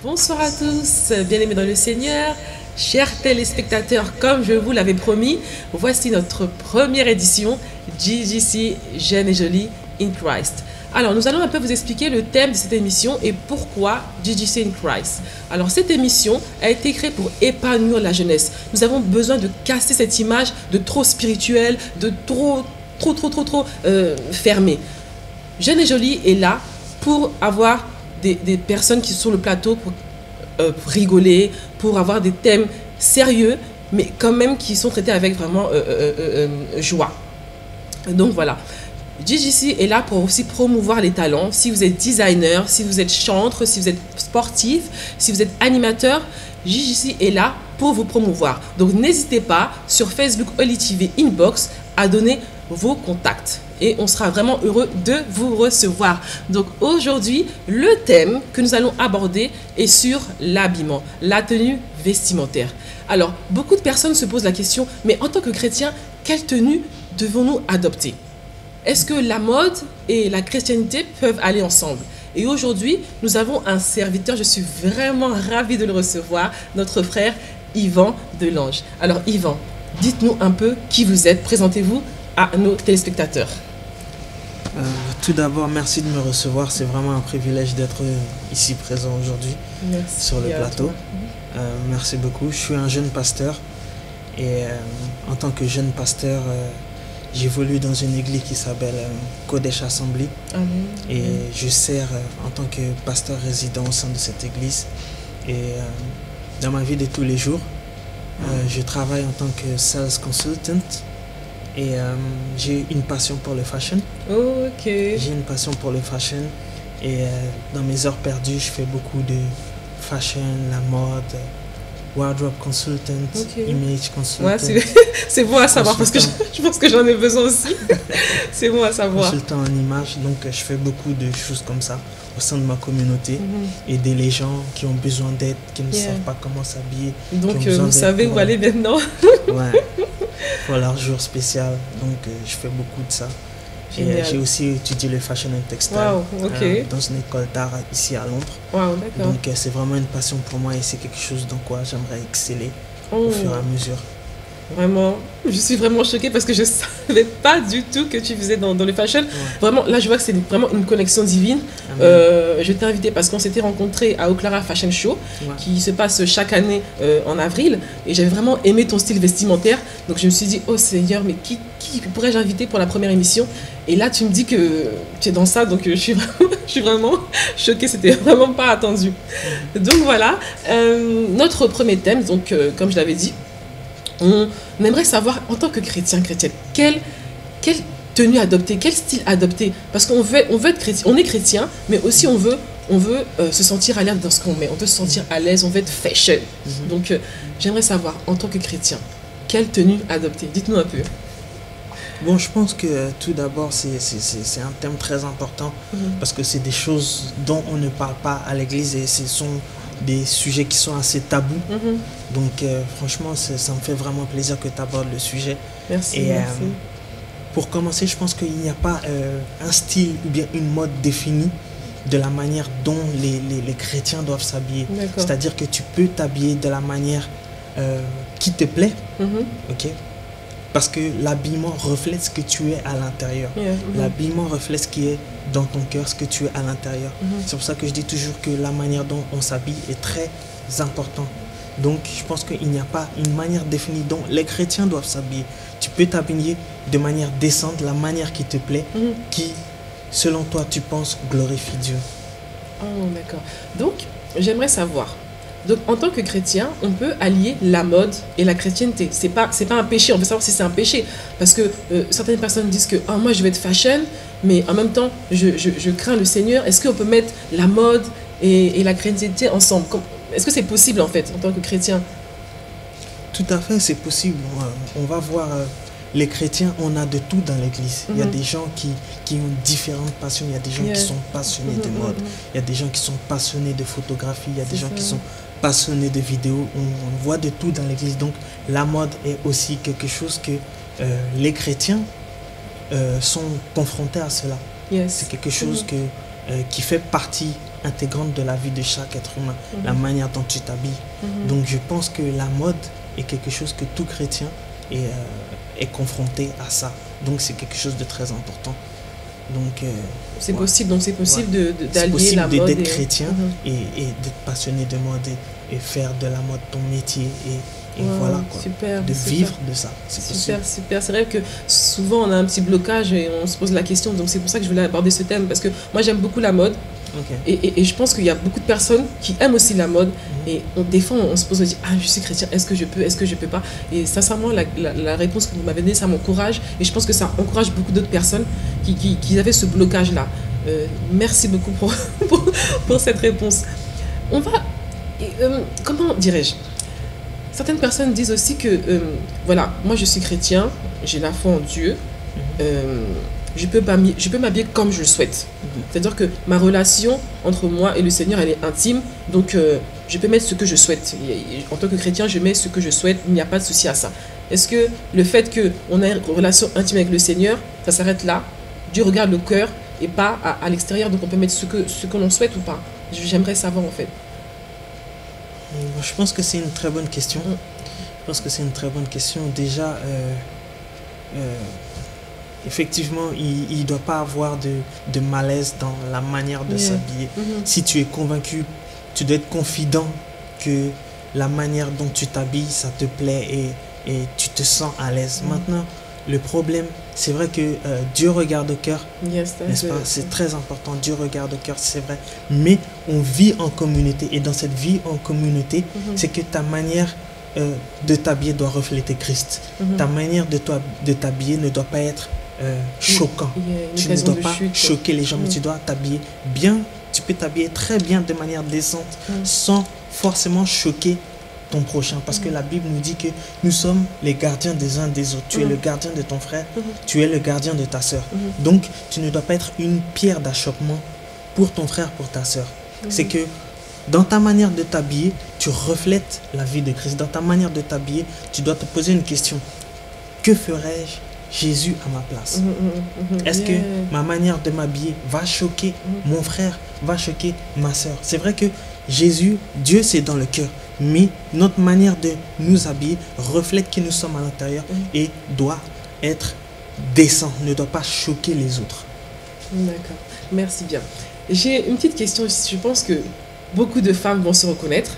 Bonsoir à tous, bien-aimés dans le Seigneur, chers téléspectateurs, comme je vous l'avais promis, voici notre première édition GGC Jeune et Jolie in Christ. Alors, nous allons un peu vous expliquer le thème de cette émission et pourquoi GGC in Christ. Alors, cette émission a été créée pour épanouir la jeunesse. Nous avons besoin de casser cette image de trop spirituel, de trop fermé. Jeune et Jolie est là pour avoir des personnes qui sont sur le plateau pour rigoler, pour avoir des thèmes sérieux, mais quand même qui sont traités avec vraiment joie. Donc voilà, GGC est là pour aussi promouvoir les talents. Si vous êtes designer, si vous êtes chanteur, si vous êtes sportif, si vous êtes animateur, GGC est là pour vous promouvoir. Donc n'hésitez pas sur Facebook Oli TV Inbox à donner vos contacts et on sera vraiment heureux de vous recevoir. Donc aujourd'hui, le thème que nous allons aborder est sur l'habillement, la tenue vestimentaire. Alors, beaucoup de personnes se posent la question, mais en tant que chrétien, quelle tenue devons-nous adopter? Est-ce que la mode et la chrétienté peuvent aller ensemble? Et aujourd'hui, nous avons un serviteur, je suis vraiment ravie de le recevoir, notre frère Yvan Delange. Alors Yvan, dites-nous un peu qui vous êtes, présentez-vous à nos téléspectateurs. Tout d'abord, merci de me recevoir. C'est vraiment un privilège d'être ici présent aujourd'hui sur le plateau. Merci beaucoup. Je suis un jeune pasteur et en tant que jeune pasteur, j'évolue dans une église qui s'appelle Kodesh Assembly. Et je sers en tant que pasteur résident au sein de cette église. Et dans ma vie de tous les jours, je travaille en tant que sales consultant. Et j'ai une passion pour le fashion. Ok. J'ai une passion pour le fashion. Et dans mes heures perdues, je fais beaucoup de fashion, la mode, wardrobe consultant, image consultant. Ouais, c'est bon à savoir parce que je pense que j'en ai besoin aussi. C'est bon à savoir. Consultant en image, donc je fais beaucoup de choses comme ça au sein de ma communauté. Aider les gens qui ont besoin d'aide, qui ne savent pas comment s'habiller. Donc vous savez où aller maintenant. Ouais. Pour leur jour spécial, donc je fais beaucoup de ça. Génial. Et j'ai aussi étudié le fashion and textile dans une école d'art ici à Londres. Donc c'est vraiment une passion pour moi et c'est quelque chose dans quoi j'aimerais exceller au fur et à mesure. Vraiment, je suis vraiment choquée parce que je ne savais pas du tout que tu faisais dans le fashion. Vraiment, là je vois que c'est vraiment une connexion divine. Je t'ai invité parce qu'on s'était rencontrés à Oclara Fashion Show qui se passe chaque année en avril et j'avais vraiment aimé ton style vestimentaire. Donc je me suis dit, oh Seigneur, mais qui pourrais-je inviter pour la première émission? Et là tu me dis que tu es dans ça, donc je suis vraiment choquée, c'était vraiment pas attendu. Donc voilà, notre premier thème, donc comme je l'avais dit, on aimerait savoir en tant que chrétienne, quelle tenue adopter, quel style adopter, parce qu'on veut être chrétien, on est chrétien, mais aussi on veut se sentir à l'aise dans ce qu'on met, on veut se sentir à l'aise, on veut être fashion. Donc j'aimerais savoir en tant que chrétien, quelle tenue adopter? Dites-nous un peu. Bon, je pense que tout d'abord c'est un thème très important parce que c'est des choses dont on ne parle pas à l'église et ce sont des sujets qui sont assez tabous. Donc franchement ça me fait vraiment plaisir que tu abordes le sujet. Merci, et, merci. Pour commencer, je pense qu'il n'y a pas un style ou bien une mode définie de la manière dont les chrétiens doivent s'habiller. C'est-à-dire que tu peux t'habiller de la manière qui te plaît, parce que l'habillement reflète ce que tu es à l'intérieur. L'habillement reflète ce qui est dans ton cœur, ce que tu es à l'intérieur. C'est pour ça que je dis toujours que la manière dont on s'habille est très importante. Donc je pense qu'il n'y a pas une manière définie dont les chrétiens doivent s'habiller. Tu peux t'habiller de manière décente, la manière qui te plaît, qui, selon toi, tu penses glorifie Dieu. Oh, d'accord. Donc, j'aimerais savoir, donc, en tant que chrétien, on peut allier la mode et la chrétienté. C'est pas un péché, on veut savoir si c'est un péché. Parce que certaines personnes disent que moi je vais être fashion, mais en même temps, je crains le Seigneur. Est-ce qu'on peut mettre la mode et la chrétienté ensemble? Est-ce que c'est possible en fait, en tant que chrétien? Tout à fait, c'est possible. On va voir les chrétiens, on a de tout dans l'église. Il y a des gens qui ont différentes passions. Il y a des gens qui sont passionnés de mode. Il y a des gens qui sont passionnés de photographie. Il y a des gens qui sont passionnés de vidéos. On voit de tout dans l'église. Donc, la mode est aussi quelque chose que les chrétiens sont confrontés à cela. C'est quelque chose qui fait partie intégrante de la vie de chaque être humain. La manière dont tu t'habilles. Donc, je pense que la mode est quelque chose que tout chrétien est confronté à ça. Donc c'est quelque chose de très important. Donc c'est possible, donc c'est possible d'allier la mode d'être chrétien et d'être passionné de mode et faire de la mode ton métier et voilà quoi. Super, de vivre de ça. Super. C'est vrai que souvent on a un petit blocage et on se pose la question, donc c'est pour ça que je voulais aborder ce thème, parce que moi j'aime beaucoup la mode. Et je pense qu'il y a beaucoup de personnes qui aiment aussi la mode et des fois on se pose, on dit je suis chrétien, est-ce que je peux pas, et sincèrement la réponse que vous m'avez donnée, ça m'encourage et je pense que ça encourage beaucoup d'autres personnes qui avaient ce blocage là. Merci beaucoup pour cette réponse. On va comment dirais-je, certaines personnes disent aussi que voilà, moi je suis chrétien, j'ai la foi en Dieu, je peux m'habiller comme je le souhaite. C'est-à-dire que ma relation entre moi et le Seigneur, elle est intime. Donc, je peux mettre ce que je souhaite. En tant que chrétien, je mets ce que je souhaite. Il n'y a pas de souci à ça. Est-ce que le fait qu'on ait une relation intime avec le Seigneur, ça s'arrête là? Dieu regarde le cœur et pas à l'extérieur. Donc, on peut mettre ce que l'on souhaite ou pas? J'aimerais savoir, en fait. Je pense que c'est une très bonne question. Déjà, effectivement, il ne doit pas avoir de malaise dans la manière de s'habiller. Si tu es convaincu, tu dois être confident que la manière dont tu t'habilles, ça te plaît et tu te sens à l'aise. Maintenant, le problème, c'est vrai que Dieu regarde au cœur, n'est-ce pas? C'est très important, Dieu regarde au cœur, c'est vrai. Mais on vit en communauté et dans cette vie en communauté, c'est que ta manière de t'habiller doit refléter Christ. Ta manière de t'habiller ne doit pas être choquant. Tu ne dois pas choquer les gens, mais tu dois t'habiller bien. Tu peux t'habiller très bien de manière décente sans forcément choquer ton prochain, parce que la Bible nous dit que nous sommes les gardiens des uns des autres. Tu es le gardien de ton frère, tu es le gardien de ta soeur. Donc tu ne dois pas être une pierre d'achoppement pour ton frère, pour ta soeur. C'est que dans ta manière de t'habiller, tu reflètes la vie de Christ. Dans ta manière de t'habiller, tu dois te poser une question: que ferais-je Jésus à ma place? Est-ce que ma manière de m'habiller va choquer mon frère, va choquer ma soeur? C'est vrai que Jésus, Dieu, c'est dans le cœur, mais notre manière de nous habiller reflète qui nous sommes à l'intérieur et doit être décent, ne doit pas choquer les autres. D'accord, merci bien. J'ai une petite question, je pense que beaucoup de femmes vont se reconnaître,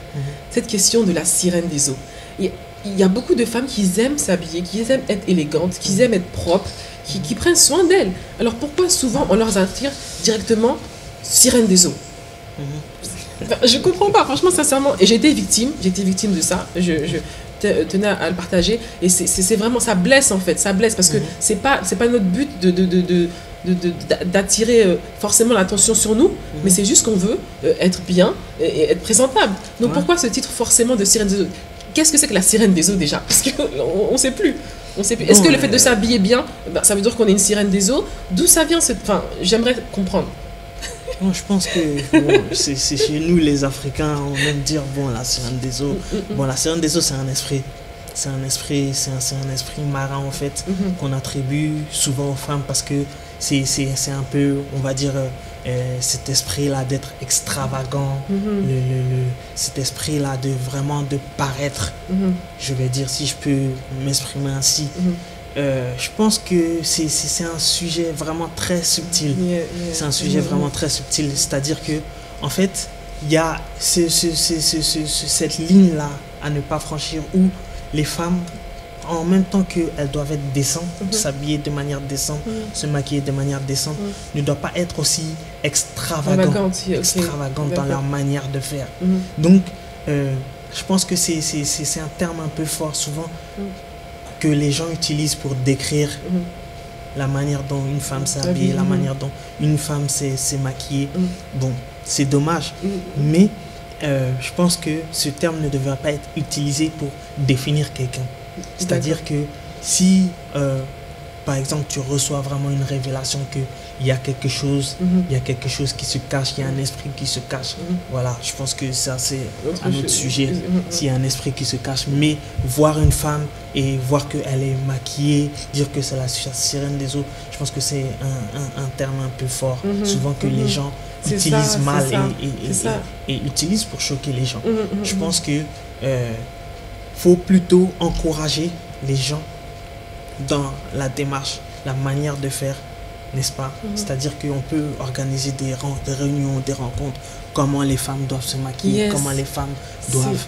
cette question de la sirène des eaux. Il y a beaucoup de femmes qui aiment s'habiller, qui aiment être élégantes, qui aiment être propres, qui prennent soin d'elles. Alors pourquoi souvent on leur attire directement sirène des eaux? Enfin, je comprends pas, franchement, sincèrement. Et j'ai été victime de ça. Je tenais à le partager. Et c'est vraiment, ça blesse en fait, ça blesse parce que c'est pas notre but d'attirer forcément l'attention sur nous, mais c'est juste qu'on veut être bien et être présentable. Donc pourquoi ce titre forcément de sirène des eaux? Qu'est-ce que c'est que la sirène des eaux déjà? Parce qu'on ne sait plus. Est-ce que le fait de s'habiller bien, ça veut dire qu'on est une sirène des eaux? D'où ça vient enfin, j'aimerais comprendre. Bon, je pense que c'est chez nous les Africains, on aime dire la sirène des eaux. La sirène des eaux, c'est un esprit. C'est un esprit marin en fait, qu'on attribue souvent aux femmes parce que c'est un peu, on va dire, cet esprit-là d'être extravagant, cet esprit-là de vraiment de paraître, je vais dire, si je peux m'exprimer ainsi. Je pense que c'est un sujet vraiment très subtil. C'est un sujet vraiment très subtil, c'est-à-dire que en fait, il y a cette ligne-là à ne pas franchir où les femmes, en même temps qu'elles doivent être décentes, s'habiller de manière décente, se maquiller de manière décente, ne doivent pas être aussi extravagantes dans leur manière de faire. Donc, je pense que c'est un terme un peu fort souvent que les gens utilisent pour décrire la manière dont une femme s'est habillée, la manière dont une femme s'est maquillée. Bon, c'est dommage, mais je pense que ce terme ne devrait pas être utilisé pour définir quelqu'un. C'est-à-dire que si par exemple, tu reçois vraiment une révélation qu'il y a quelque chose, il y a quelque chose qui se cache, il y a un esprit qui se cache. Voilà, je pense que ça, c'est un autre sujet, s'il y a un esprit qui se cache. Mais voir une femme et voir qu'elle est maquillée, dire que c'est la sirène des eaux, je pense que c'est un terme un peu fort, souvent que les gens utilisent mal et utilisent pour choquer les gens. Je pense que faut plutôt encourager les gens dans la démarche, la manière de faire, n'est-ce pas? C'est-à-dire qu'on peut organiser des réunions, des rencontres, comment les femmes doivent se maquiller, comment les femmes doivent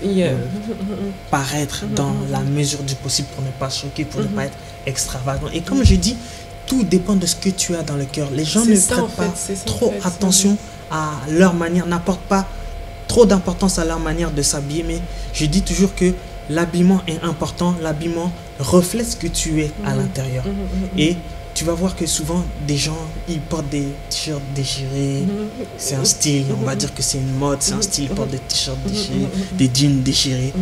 paraître dans la mesure du possible pour ne pas choquer, pour ne pas être extravagant. Et comme je dis, tout dépend de ce que tu as dans le cœur. Les gens ne prêtent pas trop attention à leur manière, n'apportent pas trop d'importance à leur manière de s'habiller, mais je dis toujours que l'habillement est important, l'habillement reflète ce que tu es à l'intérieur. Et tu vas voir que souvent, des gens, ils portent des t-shirts déchirés, c'est un style, on va dire que c'est une mode, c'est un style, ils portent des t-shirts déchirés, des jeans déchirés,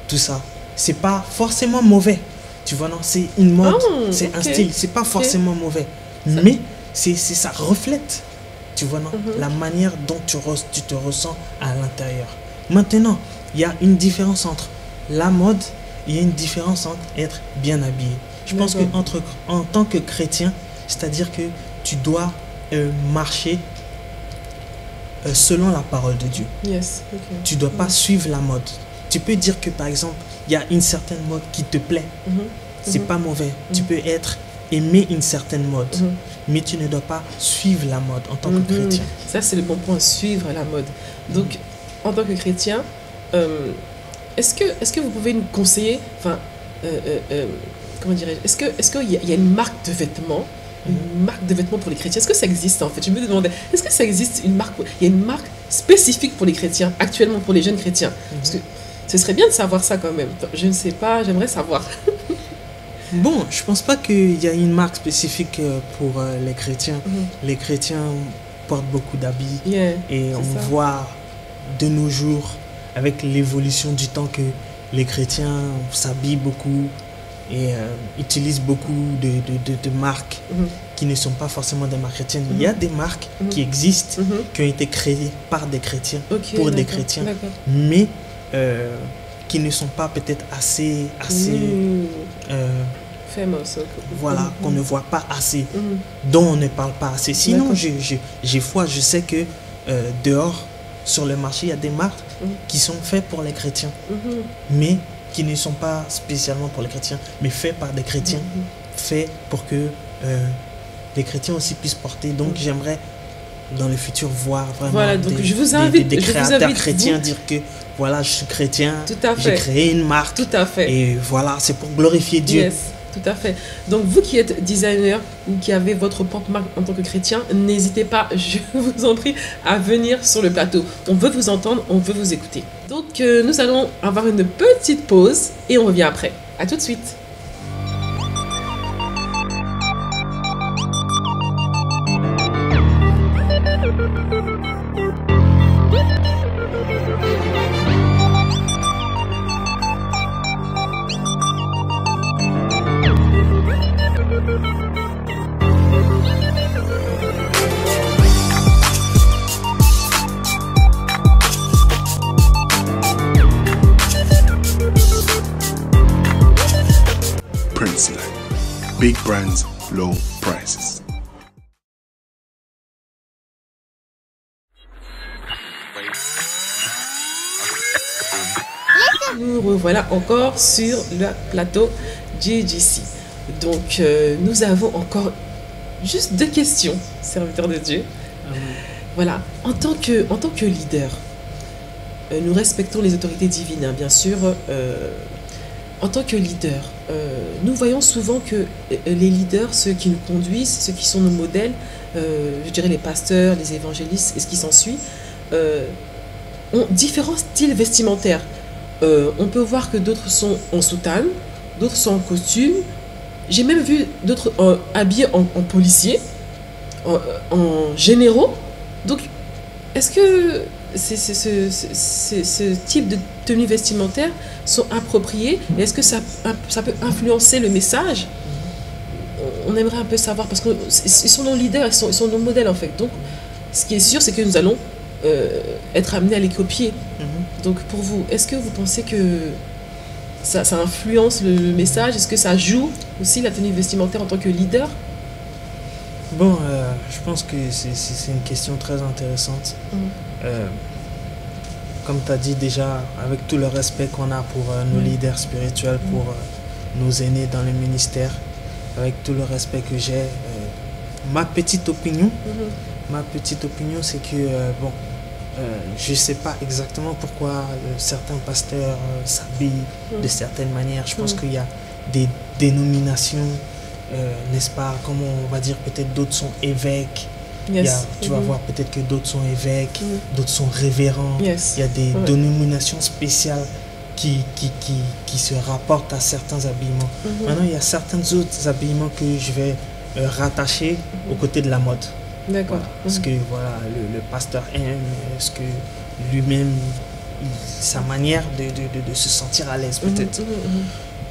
tout ça. C'est pas forcément mauvais, tu vois, non, c'est une mode, c'est un style, c'est pas forcément mauvais, mais ça reflète, tu vois, non, la manière dont tu te ressens à l'intérieur. Maintenant, il y a une différence entre la mode, il y a une différence entre être bien habillé. Je pense qu'en tant que chrétien, c'est-à-dire que tu dois marcher selon la parole de Dieu. Tu ne dois pas suivre la mode. Tu peux dire que par exemple, il y a une certaine mode qui te plaît. C'est pas mauvais. Tu peux aimer une certaine mode, mais tu ne dois pas suivre la mode en tant que chrétien. Ça, c'est le bon point, suivre la mode. Donc, en tant que chrétien, est-ce que vous pouvez nous conseiller, comment dirais-je, est-ce qu'il y a une marque de vêtements, pour les chrétiens? Est-ce que ça existe en fait? Je me demandais, est-ce que ça existe il y a une marque spécifique pour les chrétiens, actuellement pour les jeunes chrétiens? Parce que ce serait bien de savoir ça quand même. Je ne sais pas, j'aimerais savoir. Bon, je pense pas qu'il y a une marque spécifique pour les chrétiens. Les chrétiens portent beaucoup d'habits et on voit de nos jours, avec l'évolution du temps, que les chrétiens s'habillent beaucoup et utilisent beaucoup de marques qui ne sont pas forcément des marques chrétiennes. Il y a des marques qui existent, qui ont été créées par des chrétiens, pour des chrétiens, mais qui ne sont pas peut-être assez famous. Voilà, qu'on ne voit pas assez, dont on ne parle pas assez. Sinon, je sais que dehors, sur le marché, il y a des marques qui sont faites pour les chrétiens, mais qui ne sont pas spécialement pour les chrétiens, mais faites par des chrétiens, faits pour que les chrétiens aussi puissent porter. Donc j'aimerais dans le futur voir vraiment des créateurs chrétiens dire que voilà, je suis chrétien, j'ai créé une marque, et voilà, c'est pour glorifier Dieu. Tout à fait. Donc, vous qui êtes designer ou qui avez votre propre marque en tant que chrétien, n'hésitez pas, je vous en prie, à venir sur le plateau. On veut vous entendre, on veut vous écouter. Donc, nous allons avoir une petite pause et on revient après. À tout de suite. Big brands, low prices. Nous revoilà encore sur le plateau GGC. Donc, nous avons encore juste 2 questions, serviteurs de Dieu. Voilà, en tant que leader, nous respectons les autorités divines, hein, bien sûr. En tant que leader, nous voyons souvent que les leaders, ceux qui nous conduisent, ceux qui sont nos modèles, je dirais les pasteurs, les évangélistes et ce qui s'ensuit, ont différents styles vestimentaires. On peut voir que d'autres sont en soutane, d'autres sont en costume. J'ai même vu d'autres habillés en policiers, en généraux. Donc, est-ce que ce type de tenues vestimentaires sont appropriées? Est-ce que ça peut influencer le message on aimerait un peu savoir, parce qu'ils sont nos leaders, ils sont nos modèles en fait. Donc, ce qui est sûr, c'est que nous allons être amenés à les copier. Donc, pour vous, est-ce que vous pensez que ça influence le message? Est-ce que ça joue aussi la tenue vestimentaire en tant que leader? Bon, je pense que c'est une question très intéressante. Comme tu as dit déjà, avec tout le respect qu'on a pour nos leaders spirituels, pour nos aînés dans le ministère, avec tout le respect que j'ai, ma petite opinion, c'est que, je ne sais pas exactement pourquoi certains pasteurs s'habillent de certaines manières. Je pense qu'il y a des dénominations, n'est-ce pas, comment on va dire, peut-être d'autres sont évêques. Tu vas voir peut-être que d'autres sont évêques, d'autres sont révérends. Il y a des dénominations spéciales qui se rapportent à certains habillements. Maintenant, il y a certains autres habillements que je vais rattacher aux côtés de la mode. D'accord. Voilà. Parce que voilà, le pasteur aime ce que lui-même, sa manière de se sentir à l'aise peut-être.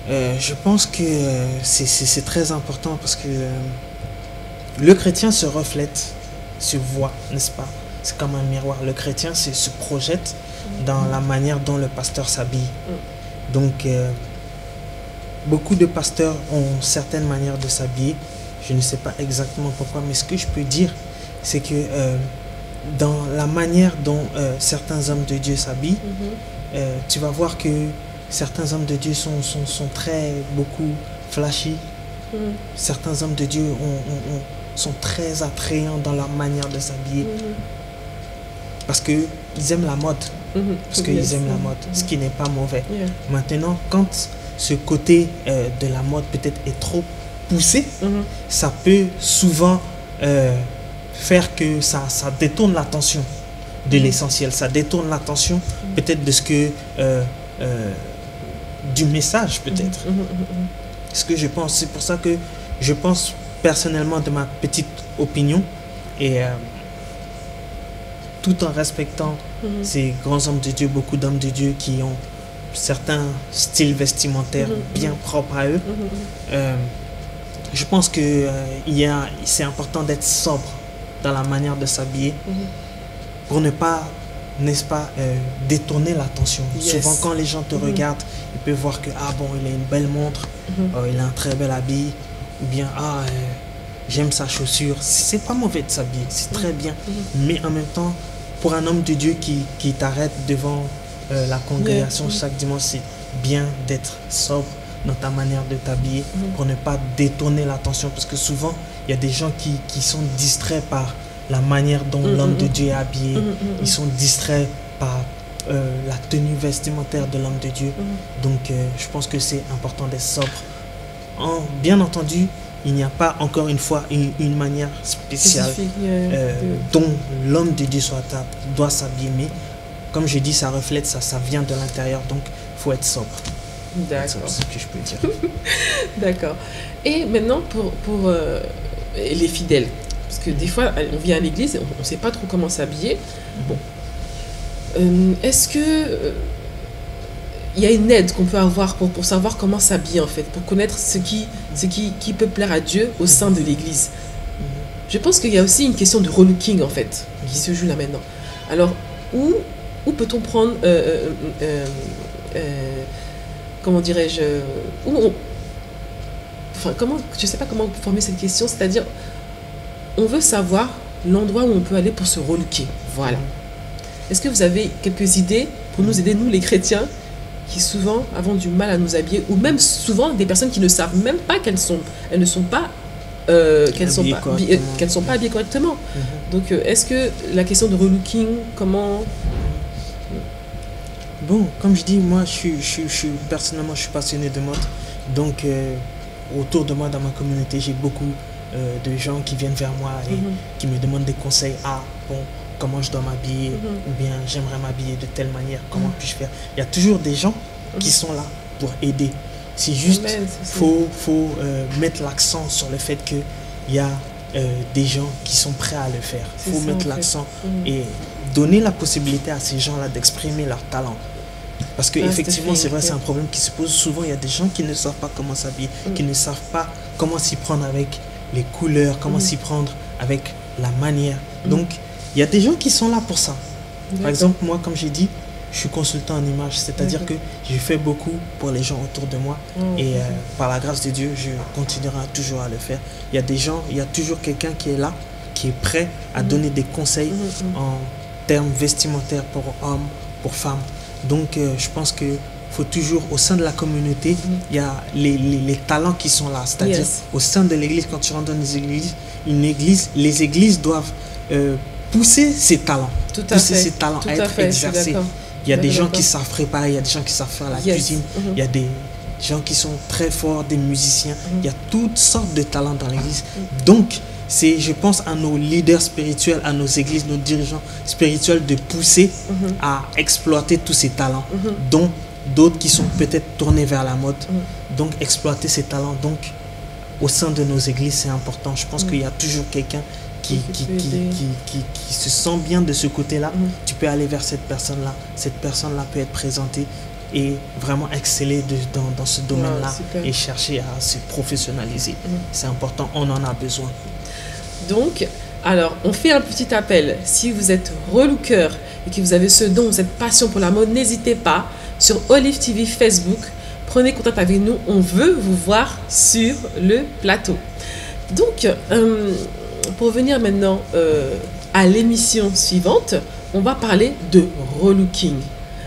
Je pense que c'est très important parce que le chrétien se reflète, se voit, n'est-ce pas? C'est comme un miroir. Le chrétien se projette dans la manière dont le pasteur s'habille. Donc, beaucoup de pasteurs ont certaines manières de s'habiller. Je ne sais pas exactement pourquoi, mais ce que je peux dire, c'est que dans la manière dont certains hommes de Dieu s'habillent, tu vas voir que certains hommes de Dieu sont très, beaucoup flashy. Certains hommes de Dieu sont très attrayants dans leur manière de s'habiller. Parce qu'ils aiment la mode. Parce qu'ils aiment la mode, ce qui n'est pas mauvais. Maintenant, quand ce côté de la mode peut-être est trop poussé, ça peut souvent faire que ça détourne l'attention de l'essentiel. Ça détourne l'attention peut-être de ce que... du message peut-être. Ce que je pense, c'est pour ça que je pense personnellement, de ma petite opinion, et tout en respectant ces grands hommes de Dieu, beaucoup d'hommes de Dieu qui ont certains styles vestimentaires bien propres à eux, je pense que c'est important d'être sobre dans la manière de s'habiller pour ne pas, n'est-ce pas, détourner l'attention. Souvent quand les gens te regardent, ils peuvent voir que ah bon, il a une belle montre, il a un très bel habit, ou bien ah j'aime sa chaussure. C'est pas mauvais de s'habiller, c'est très bien. Mais en même temps, pour un homme de Dieu qui t'arrête devant la congrégation chaque dimanche, c'est bien d'être sobre dans ta manière de t'habiller pour ne pas détourner l'attention, parce que souvent il y a des gens qui sont distraits par la manière dont l'homme de Dieu est habillé. Ils sont distraits par la tenue vestimentaire de l'homme de Dieu. Donc je pense que c'est important d'être sobre. Bien entendu, il n'y a pas encore une fois une manière spéciale dont l'homme de Dieu doit s'habiller, mais comme je dis, ça reflète ça vient de l'intérieur, donc il faut être sobre. D'accord. C'est ce que je peux dire. D'accord. Et maintenant pour les fidèles, parce que des fois on vient à l'église et on ne sait pas trop comment s'habiller. Bon. Est-ce que il y a une aide qu'on peut avoir pour savoir comment s'habiller en fait, pour connaître ce qui peut plaire à Dieu au sein de l'église? Je pense qu'il y a aussi une question de relooking en fait qui se joue là maintenant. Alors où peut-on prendre comment dirais-je, je sais pas comment former cette question, c'est-à-dire on veut savoir l'endroit où on peut aller pour se relooker. Voilà. Est-ce que vous avez quelques idées pour nous aider, nous les chrétiens, qui souvent avons du mal à nous habiller, ou même souvent des personnes qui ne savent même pas qu'elles ne sont pas habillées correctement. Donc est-ce que la question de relooking, comment... Bon, comme je dis, moi personnellement je suis passionné de mode, donc autour de moi dans ma communauté j'ai beaucoup de gens qui viennent vers moi et qui me demandent des conseils. Ah bon, comment je dois m'habiller, ou bien j'aimerais m'habiller de telle manière, comment puis-je faire? Il y a toujours des gens qui sont là pour aider. C'est juste, faut mettre l'accent sur le fait qu'il y a des gens qui sont prêts à le faire. Il faut mettre l'accent et donner la possibilité à ces gens-là d'exprimer leur talent. Parce qu'effectivement, c'est vrai, c'est un problème qui se pose souvent. Il y a des gens qui ne savent pas comment s'habiller, qui ne savent pas comment s'y prendre avec les couleurs, comment s'y prendre avec la manière. Donc, il y a des gens qui sont là pour ça. Par exemple, moi, comme j'ai dit, je suis consultant en images, c'est-à-dire que je fais beaucoup pour les gens autour de moi et par la grâce de Dieu, je continuerai toujours à le faire. Il y a des gens, il y a toujours quelqu'un qui est là, qui est prêt à donner des conseils en termes vestimentaires pour hommes, pour femmes. Donc, je pense que faut toujours, au sein de la communauté, il y a les talents qui sont là. C'est-à-dire, au sein de l'église, quand tu rentres dans les églises doivent pousser ces talents. Pousser ces talents à être exercés. Il y a des gens qui savent préparer, il y a des gens qui savent faire la cuisine, il y a des gens qui sont très forts, des musiciens. Il y a toutes sortes de talents dans l'église. Donc, je pense à nos leaders spirituels, à nos églises, nos dirigeants spirituels de pousser à exploiter tous ces talents, dont d'autres qui sont peut-être tournés vers la mode. Donc, exploiter ces talents. Donc, au sein de nos églises, c'est important. Je pense qu'il y a toujours quelqu'un qui se sent bien de ce côté-là. Tu peux aller vers cette personne-là. Cette personne-là peut être présentée et vraiment exceller dans ce domaine-là et chercher à se professionnaliser. C'est important, on en a besoin. Donc, alors, on fait un petit appel. Si vous êtes relooker et que vous avez ce don, cette passion pour la mode, n'hésitez pas. Sur Olive TV Facebook, prenez contact avec nous. On veut vous voir sur le plateau. Donc, pour venir maintenant à l'émission suivante, on va parler de relooking.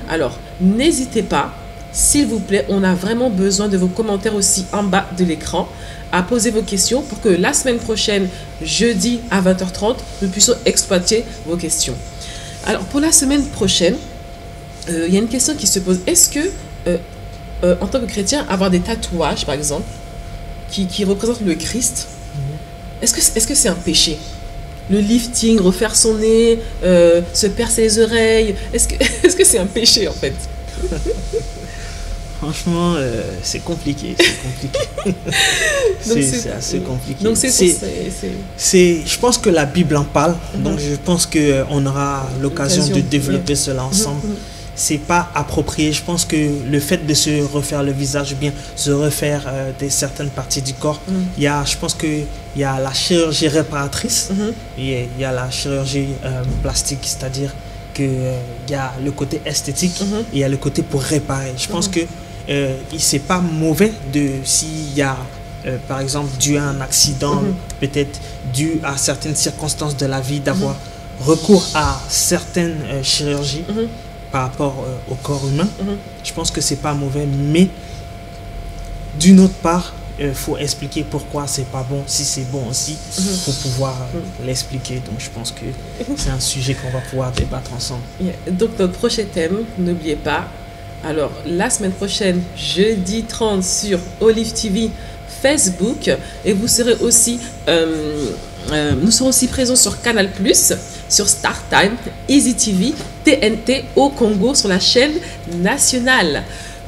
Alors, n'hésitez pas, s'il vous plaît, on a vraiment besoin de vos commentaires aussi en bas de l'écran, à poser vos questions pour que la semaine prochaine, jeudi à 20h30, nous puissions exploiter vos questions. Alors, pour la semaine prochaine, il y a une question qui se pose. Est-ce que, en tant que chrétien, avoir des tatouages, par exemple, qui représentent le Christ, est-ce que c'est un péché? Le lifting, refaire son nez, se percer les oreilles, est-ce que c'est un péché, en fait? Franchement, c'est compliqué. C'est assez compliqué. Donc je pense que la Bible en parle. Donc je pense qu'on aura l'occasion de développer cela ensemble. C'est pas approprié. Je pense que le fait de se refaire le visage, ou bien se refaire certaines parties du corps, je pense qu'il y a la chirurgie réparatrice, et il y a la chirurgie plastique, c'est-à-dire qu'il y a le côté esthétique et il y a le côté pour réparer. Je pense que c'est pas mauvais s'il y a par exemple dû à un accident, peut-être dû à certaines circonstances de la vie, d'avoir recours à certaines chirurgies par rapport au corps humain. Je pense que c'est pas mauvais, mais d'une autre part, faut expliquer pourquoi c'est pas bon. Si c'est bon aussi, faut pouvoir l'expliquer. Donc je pense que c'est un sujet qu'on va pouvoir débattre ensemble. Donc notre prochain thème, n'oubliez pas, alors la semaine prochaine, jeudi 30 sur Olive TV Facebook, et vous serez aussi nous serons aussi présents sur Canal+, sur StarTime, Easy TV, TNT au Congo sur la chaîne nationale.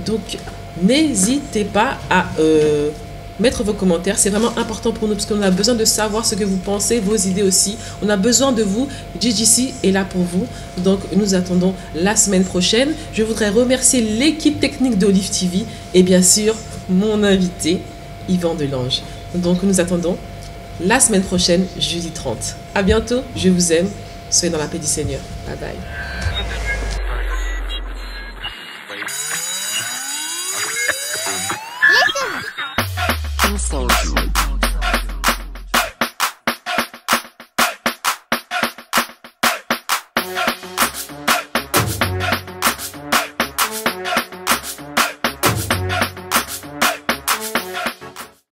Donc n'hésitez pas à mettre vos commentaires, c'est vraiment important pour nous parce qu'on a besoin de savoir ce que vous pensez, vos idées aussi. On a besoin de vous. JGC est là pour vous. Donc nous attendons la semaine prochaine. Je voudrais remercier l'équipe technique d'Olive TV et bien sûr mon invité Yvan Delange. Donc nous attendons la semaine prochaine, jeudi 30. À bientôt, je vous aime. Soyez dans la paix du Seigneur. Bye bye.